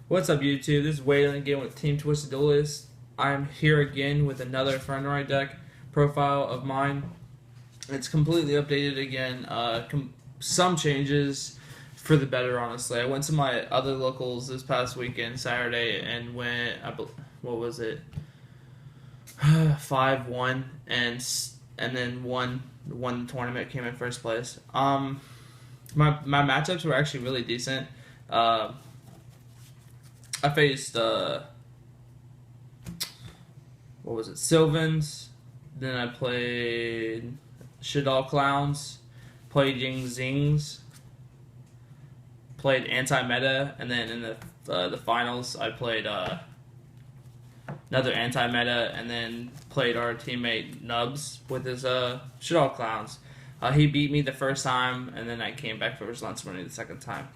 What's up, YouTube? This is Waylon again with TeamTwistedDuelist. I'm here again with another Infernoid deck profile of mine. It's completely updated again. Some changes for the better, honestly. I went to my other locals this past weekend, Saturday, and went, what was it? 5-1, and then won the tournament, came in first place. My matchups were actually really decent. I faced what was it, Sylvans. Then I played Shadal Clowns, played Ying Zings, played Anti-Meta, and then in the finals I played another Anti-Meta, and then played our teammate Nubs with his Shadal Clowns. He beat me the first time, and then I came back for his lunch money the second time.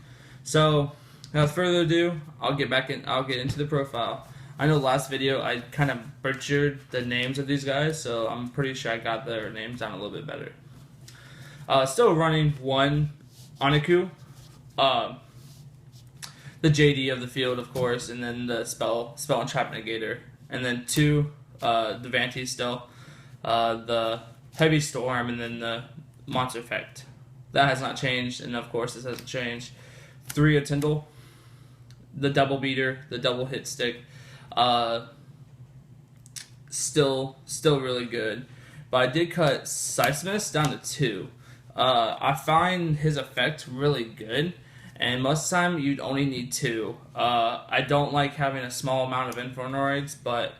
So, without further ado, I'll get into the profile. I know last video I kind of butchered the names of these guys, so I'm pretty sure I got their names down a little bit better. Still running one Oniku, the JD of the field, of course, and then the spell and trap negator, and then two the Vanti still, the heavy storm, and then the monster effect. That has not changed, and of course this hasn't changed. 3 a Tyndall, the double beater, the double hit stick, still really good. But I did cut Seismos down to 2. I find his effect really good, and most of the time you'd only need 2. I don't like having a small amount of Infernoids, but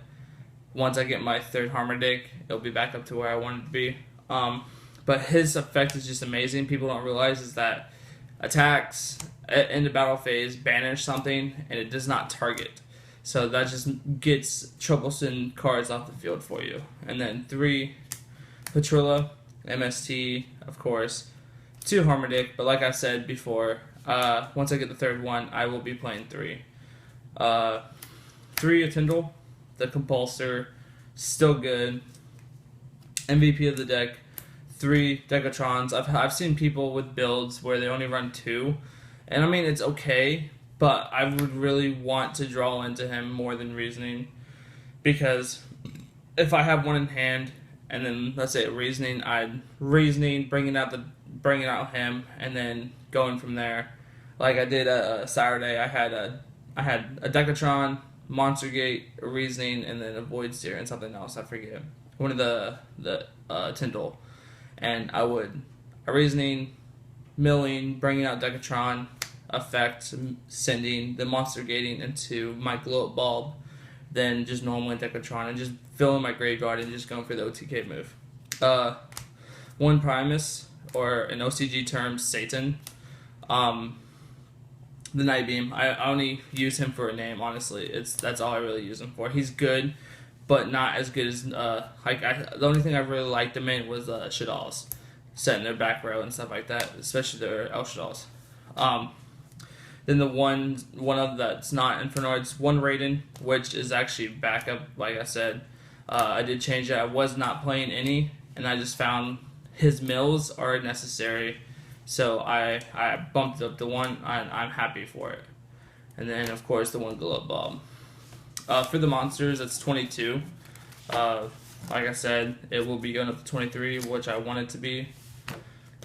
once I get my 3rd Harmodic, it'll be back up to where I want it to be. But his effect is just amazing. People don't realize is that attacks in the battle phase banish something, and it does not target. So that just gets troublesome cards off the field for you. And then 3 Patrilla, MST, of course, 2 Harmodic, but like I said before, once I get the 3rd one, I will be playing 3. 3 a Tyndall, the Compulsor, still good. MVP of the deck. 3 Decatrons. I've seen people with builds where they only run 2, and I mean it's okay, but I would really want to draw into him more than reasoning, because if I have one in hand and then let's say reasoning, I'd bringing out him and then going from there. Like I did Saturday, I had a Decatron, Monster Gate, a reasoning, and then a Void Seer and something else. I forget one of the Tyndall. And I would a reasoning, milling, bringing out Decatron, effect, sending the monster gating into my glow up bulb, then just normally Decatron and just filling my graveyard and just going for the OTK move. 1 Primus, or in OCG terms, Satan. The Night Beam. I only use him for a name, honestly. That's all I really use him for. He's good, but not as good as the only thing I really liked him in was Shadals, setting their back row and stuff like that, especially their El Shadals. Then the one of that's not Infernoids, 1 Raiden, which is actually backup. Like I said, I did change it. I was not playing any, and I just found his mills are necessary, so I bumped up the 1. I'm happy for it. And then of course the 1 Glow Up Bulb. For the monsters, it's 22. Like I said, it will be going up to 23, which I want it to be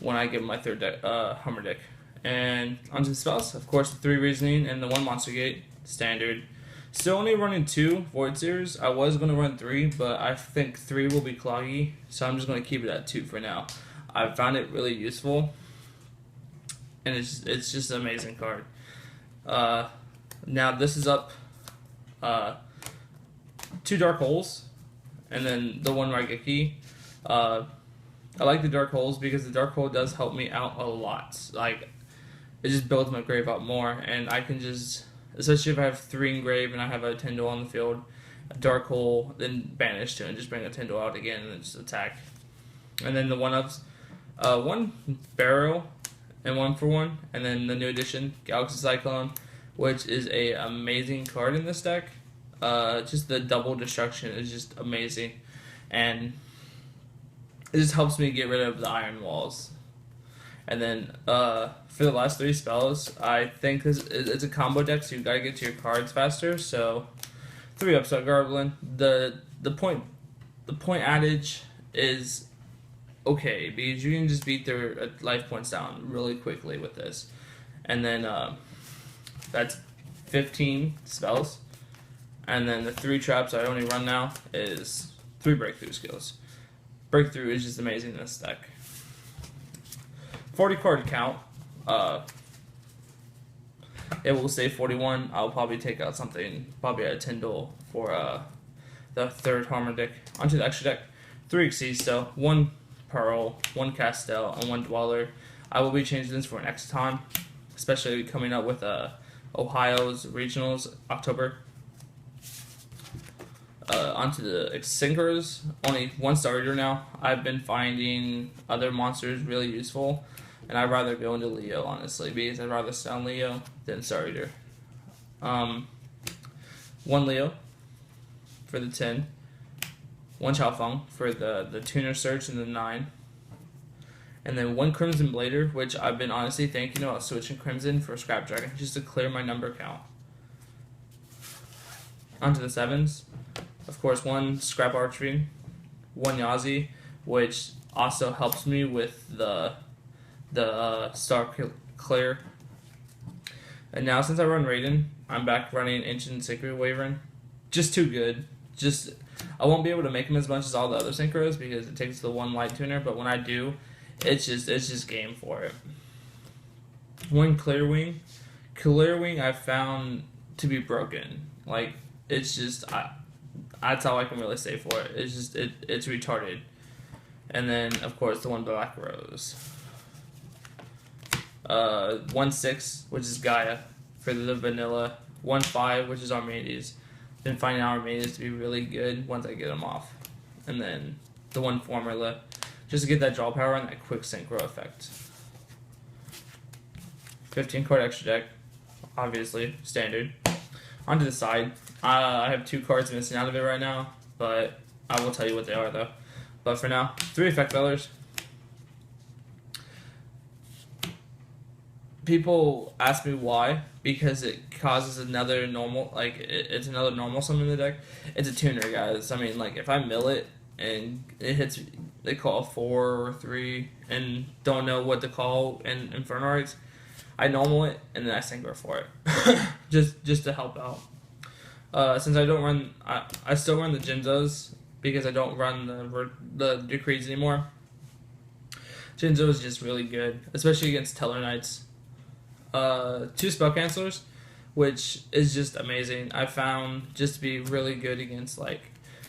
when I get my 3rd Harmodic. And onto the spells, of course, the 3 Reasoning and the 1 Monster Gate, standard. Still only running 2 Void Seers. I was going to run 3, but I think 3 will be cloggy, so I'm just going to keep it at 2 for now. I found it really useful, and it's just an amazing card. Now this is up 2 Dark Holes, and then the 1 Raigeki. I like the Dark Holes because the Dark Hole does help me out a lot. Like, it just builds my grave up more, and I can just, especially if I have 3 in grave and I have a Tyndall on the field, a Dark Hole, then banish 2 and just bring a Tyndall out again and then just attack. And then the 1-ups, 1 Barrow and 1 for 1, and then the new edition, Galaxy Cyclone, which is a amazing card in this deck. Just the double destruction is just amazing, and it just helps me get rid of the iron walls. And then for the last 3 spells, I think it's a combo deck, so you gotta get to your cards faster. So 3 Upstart Goblin. The point adage is okay because you can just beat their life points down really quickly with this. And then that's 15 spells. And then the 3 traps I only run now is 3 breakthrough skills. Breakthrough is just amazing in this deck. 40 card count. It will stay 41. I'll probably take out something, probably a Tyndall for the 3rd Harmon deck. Onto the extra deck. 3 Xyz, 1 Pearl, 1 Castel, and 1 Dweller. I will be changing this for next time, especially coming up with Ohio's regionals October. Onto the Sinkers, only 1 Star Eater now. I've been finding other monsters really useful, and I'd rather go into Leo, honestly, because I'd rather stun Leo than Star Eater. 1 Leo for the 10. 1 Chaofeng for the Tuner Search and the 9. And then 1 Crimson Blader, which I've been honestly thinking about switching Crimson for Scrap Dragon just to clear my number count. Onto the 7s. Of course, 1 Scrap Archery, 1 Yazi, which also helps me with the Star Clear. And now since I run Raiden, I'm back running Ancient Sacred Wyvern. Just too good. I won't be able to make him as much as all the other synchros because it takes the 1 light tuner, but when I do, it's just game for it. 1 Clear Wing. Clear Wing I found to be broken. Like, it's just that's all I can really say for it. It's retarded. And then of course the 1 Black Rose. 1 6, which is Gaia for the vanilla. 1 5, which is Armades. Been finding Armades to be really good once I get them off. And then the 1 Formula, just to get that draw power and that quick synchro effect. 15 card extra deck, obviously standard. Onto the side, I have 2 cards missing out of it right now, but I will tell you what they are though. But for now, 3 Effect Bellers. People ask me why, because it causes another normal, like it's another normal summon in the deck. It's a tuner, guys. I mean, like if I mill it and it hits, they call 4 or 3 and don't know what to call in Infernoids, I normal it and then I synchro for it, just to help out. Since I don't run, I still run the Jinzos because I don't run the Decrees anymore. Jinzo is just really good, especially against Teller Knights. 2 Spell Cancelers, which is just amazing. I found just to be really good against, like,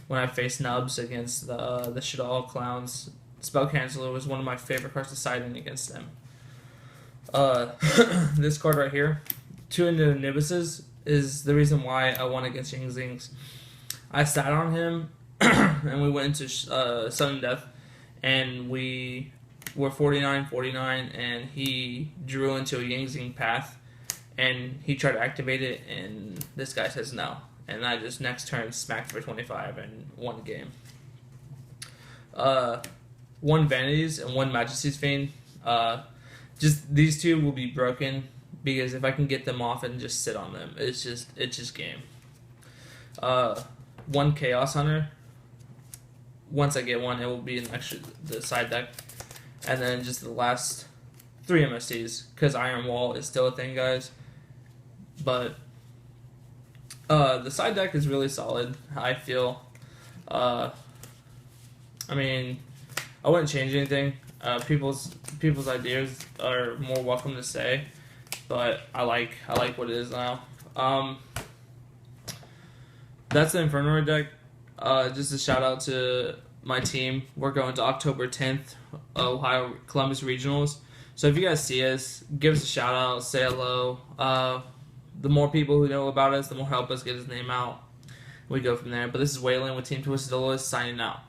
when I face nubs against the Shadal Clowns. Spell Canceler was one of my favorite cards to side in against them. This card right here, 2 into Nibuses, is the reason why I won against Ying Zings. I sat on him, and we went into Sudden Death, and we were 49-49, and he drew into a Ying Zing path, and he tried to activate it, and this guy says no. And I just next turn smacked for 25 and won the game. 1 Vanities and 1 Majesty's Fiend. Just these 2 will be broken because if I can get them off and just sit on them, it's just game. 1 Chaos Hunter. Once I get 1, it will be an extra the side deck. And then just the last 3 MSTs, because Iron Wall is still a thing, guys. But the side deck is really solid, I feel. I mean, I wouldn't change anything. People's ideas are more welcome to say, but I like what it is now. That's the Infernoid deck. Just a shout out to my team. We're going to October 10th, Ohio Columbus Regionals. So if you guys see us, give us a shout out, say hello. The more people who know about us, the more help us get his name out. We go from there. But this is Waylon with TeamTwistedDuelist signing out.